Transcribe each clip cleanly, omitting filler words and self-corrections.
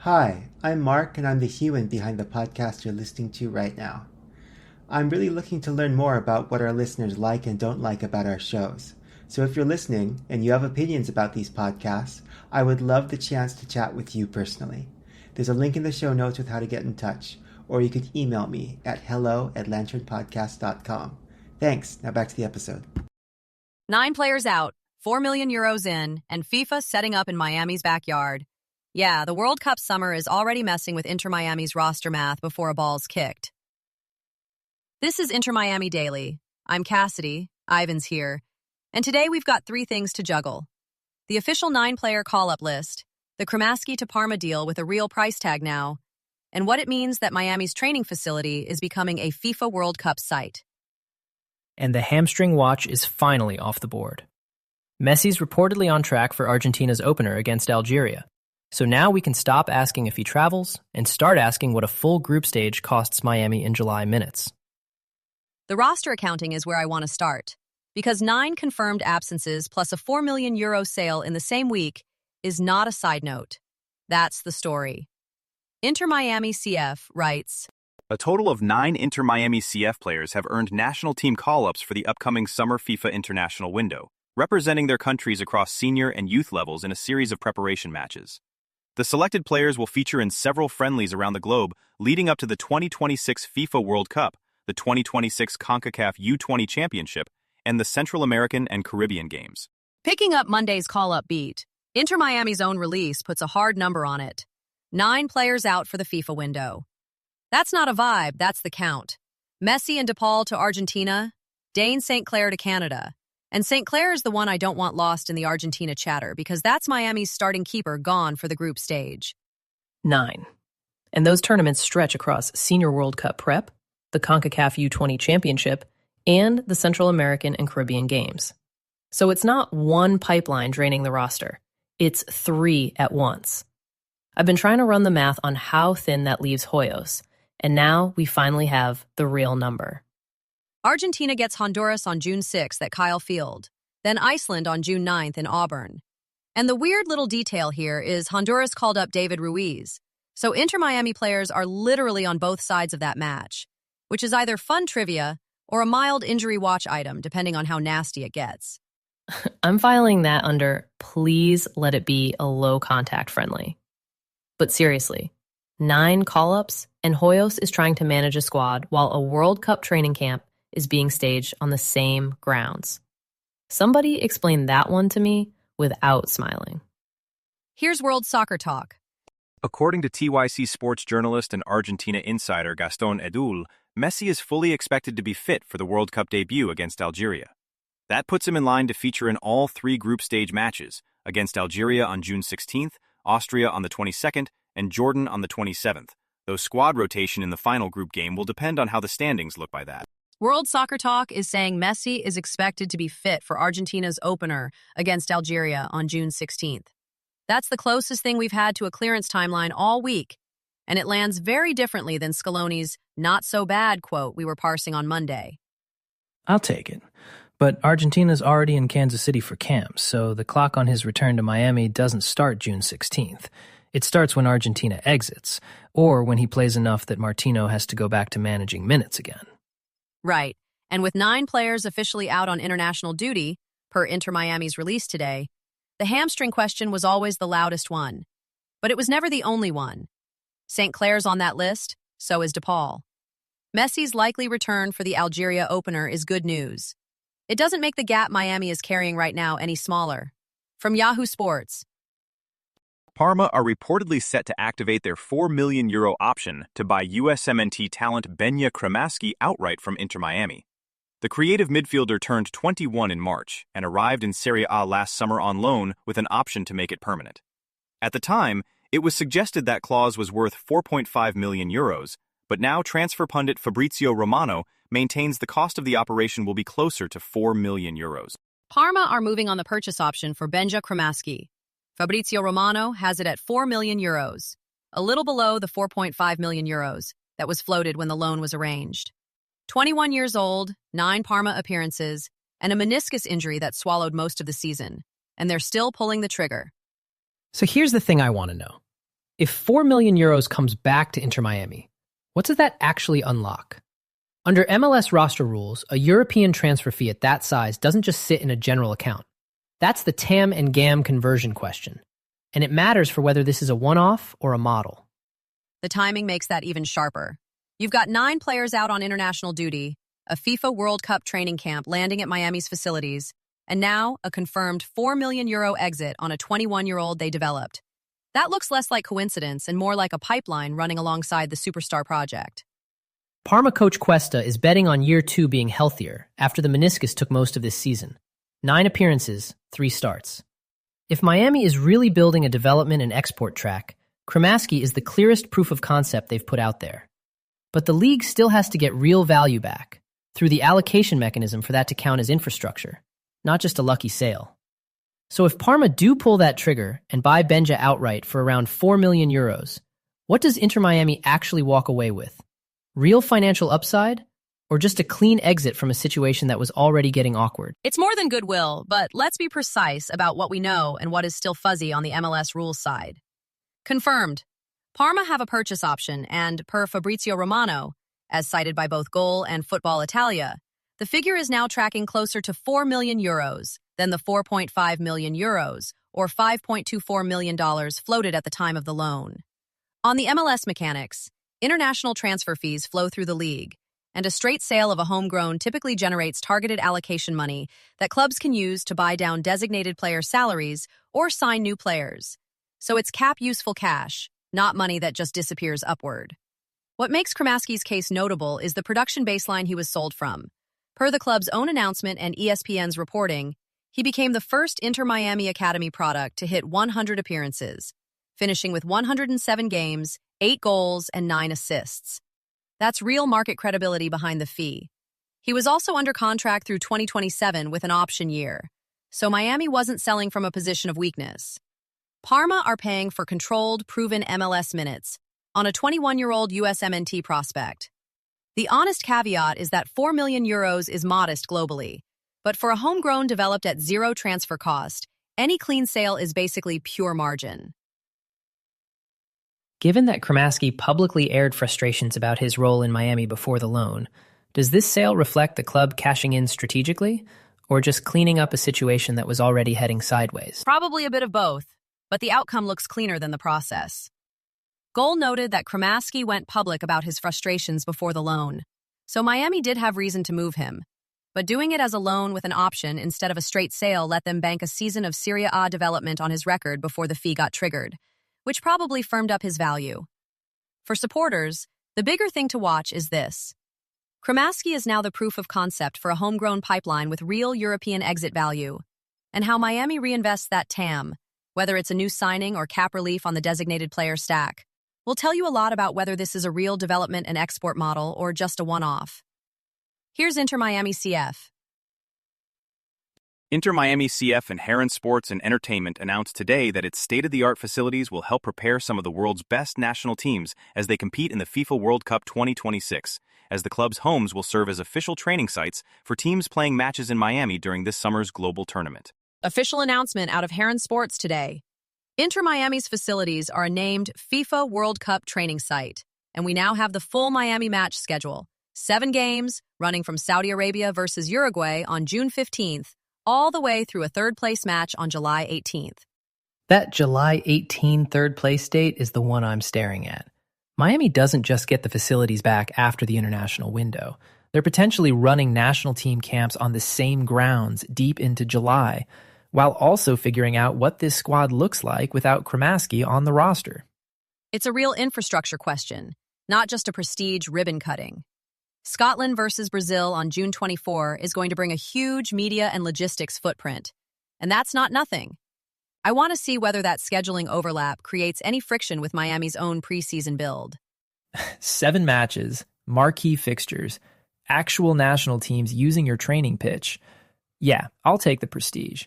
Hi, I'm Mark, and I'm the human behind the podcast you're listening to right now. I'm really looking to learn more about what our listeners like and don't like about our shows. So if you're listening and you have opinions about these podcasts, I would love the chance to chat with you personally. There's a link in the show notes with how to get in touch, or you could email me at hello@lanternpodcast.com. Thanks. Now back to the episode. 9 players out, 4 million euros in, and FIFA setting up in Miami's backyard. Yeah, the World Cup summer is already messing with Inter Miami's roster math before a ball's kicked. This is Inter Miami Daily. I'm Cassidy, Ivan's here, and today we've got 3 things to juggle. The official 9-player call-up list, the Cremaschi to Parma deal with a real price tag now, and what it means that Miami's training facility is becoming a FIFA World Cup site. And the hamstring watch is finally off the board. Messi's reportedly on track for Argentina's opener against Algeria. So now we can stop asking if he travels and start asking what a full group stage costs Miami in July minutes. The roster accounting is where I want to start, because 9 confirmed absences plus a 4 million euro sale in the same week is not a side note. That's the story. Inter Miami CF writes, a total of 9 Inter Miami CF players have earned national team call-ups for the upcoming summer FIFA international window, representing their countries across senior and youth levels in a series of preparation matches. The selected players will feature in several friendlies around the globe leading up to the 2026 FIFA World Cup, the 2026 CONCACAF U20 Championship, and the Central American and Caribbean Games. Picking up Monday's call-up beat, Inter Miami's own release puts a hard number on it. 9 players out for the FIFA window. That's not a vibe, that's the count. Messi and DePaul to Argentina, Dane St. Clair to Canada. And St. Clair is the one I don't want lost in the Argentina chatter because that's Miami's starting keeper gone for the group stage. 9. And those tournaments stretch across Senior World Cup prep, the CONCACAF U20 Championship, and the Central American and Caribbean Games. So it's not one pipeline draining the roster. It's 3 at once. I've been trying to run the math on how thin that leaves Hoyos, and now we finally have the real number. Argentina gets Honduras on June 6th at Kyle Field, then Iceland on June 9th in Auburn. And the weird little detail here is Honduras called up David Ruiz, so Inter Miami players are literally on both sides of that match, which is either fun trivia or a mild injury watch item, depending on how nasty it gets. I'm filing that under please let it be a low-contact friendly. But seriously, 9 call-ups, and Hoyos is trying to manage a squad while a World Cup training camp is being staged on the same grounds. Somebody explain that one to me without smiling. Here's World Soccer Talk. According to TYC sports journalist and Argentina insider Gaston Edul, Messi is fully expected to be fit for the World Cup debut against Algeria. That puts him in line to feature in all 3 group stage matches, against Algeria on June 16th, Austria on the 22nd, and Jordan on the 27th, though squad rotation in the final group game will depend on how the standings look by that. World Soccer Talk is saying Messi is expected to be fit for Argentina's opener against Algeria on June 16th. That's the closest thing we've had to a clearance timeline all week, and it lands very differently than Scaloni's not-so-bad quote we were parsing on Monday. I'll take it. But Argentina's already in Kansas City for camp, so the clock on his return to Miami doesn't start June 16th. It starts when Argentina exits, or when he plays enough that Martino has to go back to managing minutes again. Right, and with 9 players officially out on international duty, per Inter Miami's release today, the hamstring question was always the loudest one. But it was never the only one. St. Clair's on that list, so is DePaul. Messi's likely return for the Algeria opener is good news. It doesn't make the gap Miami is carrying right now any smaller. From Yahoo Sports. Parma are reportedly set to activate their €4 million option to buy USMNT talent Benja Cremaschi outright from Inter Miami. The creative midfielder turned 21 in March and arrived in Serie A last summer on loan with an option to make it permanent. At the time, it was suggested that clause was worth €4.5 million, but now transfer pundit Fabrizio Romano maintains the cost of the operation will be closer to €4 million. Parma are moving on the purchase option for Benja Cremaschi. Fabrizio Romano has it at €4 million, a little below the €4.5 million that was floated when the loan was arranged. 21 years old, 9 Parma appearances, and a meniscus injury that swallowed most of the season, and they're still pulling the trigger. So here's the thing I want to know. If 4 million euros comes back to Inter Miami, what does that actually unlock? Under MLS roster rules, a European transfer fee at that size doesn't just sit in a general account. That's the TAM and GAM conversion question, and it matters for whether this is a one-off or a model. The timing makes that even sharper. You've got 9 players out on international duty, a FIFA World Cup training camp landing at Miami's facilities, and now a confirmed €4 million exit on a 21-year-old they developed. That looks less like coincidence and more like a pipeline running alongside the superstar project. Parma coach Cuesta is betting on year 2 being healthier after the meniscus took most of this season. 9 appearances, 3 starts. If Miami is really building a development and export track, Cremaschi is the clearest proof of concept they've put out there. But the league still has to get real value back through the allocation mechanism for that to count as infrastructure, not just a lucky sale. So if Parma do pull that trigger and buy Benja outright for around €4 million, what does Inter Miami actually walk away with? Real financial upside, or just a clean exit from a situation that was already getting awkward? It's more than goodwill, but let's be precise about what we know and what is still fuzzy on the MLS rules side. Confirmed. Parma have a purchase option, and per Fabrizio Romano, as cited by both Goal and Football Italia, the figure is now tracking closer to €4 million than the €4.5 million, or $5.24 million floated at the time of the loan. On the MLS mechanics, international transfer fees flow through the league, and a straight sale of a homegrown typically generates targeted allocation money that clubs can use to buy down designated player salaries or sign new players. So it's cap-useful cash, not money that just disappears upward. What makes Cremaschi's case notable is the production baseline he was sold from. Per the club's own announcement and ESPN's reporting, he became the first Inter Miami Academy product to hit 100 appearances, finishing with 107 games, 8 goals, and 9 assists. That's real market credibility behind the fee. He was also under contract through 2027 with an option year, so Miami wasn't selling from a position of weakness. Parma are paying for controlled, proven MLS minutes on a 21-year-old USMNT prospect. The honest caveat is that €4 million is modest globally, but for a homegrown developed at zero transfer cost, any clean sale is basically pure margin. Given that Cremaschi publicly aired frustrations about his role in Miami before the loan, does this sale reflect the club cashing in strategically, or just cleaning up a situation that was already heading sideways? Probably a bit of both, but the outcome looks cleaner than the process. Goal noted that Cremaschi went public about his frustrations before the loan, so Miami did have reason to move him. But doing it as a loan with an option instead of a straight sale let them bank a season of Serie A development on his record before the fee got triggered, which probably firmed up his value. For supporters, the bigger thing to watch is this. Cremaschi is now the proof of concept for a homegrown pipeline with real European exit value, and how Miami reinvests that TAM, whether it's a new signing or cap relief on the designated player stack, will tell you a lot about whether this is a real development and export model or just a one-off. Here's Inter Miami CF. Inter Miami CF and Heron Sports and Entertainment announced today that its state-of-the-art facilities will help prepare some of the world's best national teams as they compete in the FIFA World Cup 2026, as the club's homes will serve as official training sites for teams playing matches in Miami during this summer's global tournament. Official announcement out of Heron Sports today. Inter Miami's facilities are a named FIFA World Cup training site, and we now have the full Miami match schedule. 7 games, running from Saudi Arabia versus Uruguay on June 15th, all the way through a third-place match on July 18th. That July 18 third-place date is the one I'm staring at. Miami doesn't just get the facilities back after the international window. They're potentially running national team camps on the same grounds deep into July, while also figuring out what this squad looks like without Cremaschi on the roster. It's a real infrastructure question, not just a prestige ribbon cutting. Scotland versus Brazil on June 24 is going to bring a huge media and logistics footprint, and that's not nothing. I want to see whether that scheduling overlap creates any friction with Miami's own preseason build. 7 matches, marquee fixtures, actual national teams using your training pitch. Yeah, I'll take the prestige.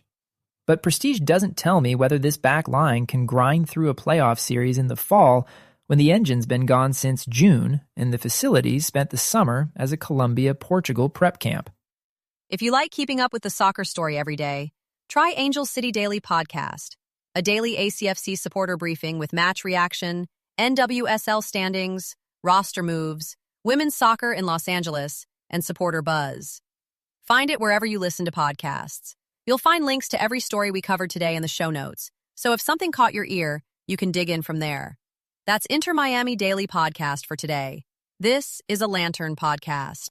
But prestige doesn't tell me whether this back line can grind through a playoff series in the fall when the engine's been gone since June and the facilities spent the summer as a Colombia-Portugal prep camp. If you like keeping up with the soccer story every day, try Angel City Daily Podcast. a daily ACFC supporter briefing with match reaction, NWSL standings, roster moves, women's soccer in Los Angeles, and supporter buzz. Find it wherever you listen to podcasts. You'll find links to every story we covered today in the show notes, so if something caught your ear, you can dig in from there. That's Inter Miami Daily Podcast for today. This is a Lantern podcast.